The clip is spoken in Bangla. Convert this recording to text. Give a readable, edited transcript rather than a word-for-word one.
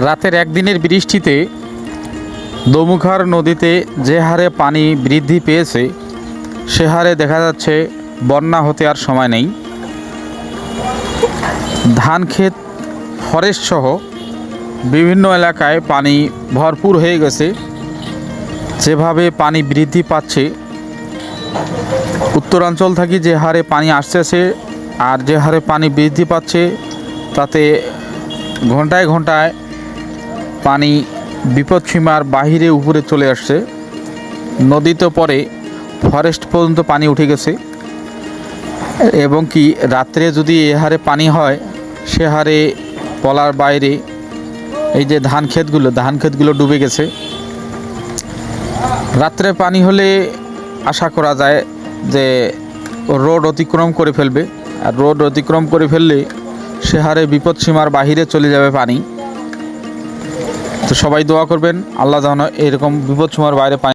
রাতের একদিনের বৃষ্টিতে দমুখার নদীতে যে হারে পানি বৃদ্ধি পেয়েছে সে হারে দেখা যাচ্ছে বন্যা হতে আর সময় নেই। ধান ক্ষেত, ফরেস্ট সহ বিভিন্ন এলাকায় পানি ভরপুর হয়ে গেছে। যেভাবে পানি বৃদ্ধি পাচ্ছে, উত্তরাঞ্চল থেকে যে হারে পানি আসতেছে আর যে হারে পানি বৃদ্ধি পাচ্ছে, তাতে ঘন্টায় ঘন্টায় পানি বিপদসীমার বাহিরে উপরে চলে আসছে। নদীতে পরে ফরেস্ট পর্যন্ত পানি উঠে গেছে এবং কি রাত্রে যদি এ হারে পানি হয় সে হারে বলার বাইরে। এই যে ধান ক্ষেতগুলো ডুবে গেছে। রাত্রে পানি হলে আশা করা যায় যে রোড অতিক্রম করে ফেলবে, আর রোড অতিক্রম করে ফেললে সে হারে বিপদসীমার বাহিরে চলে যাবে পানি। তো সবাই দোয়া করবেন আল্লাহ যেন এরকম বিপদসীমার বাইরে পানি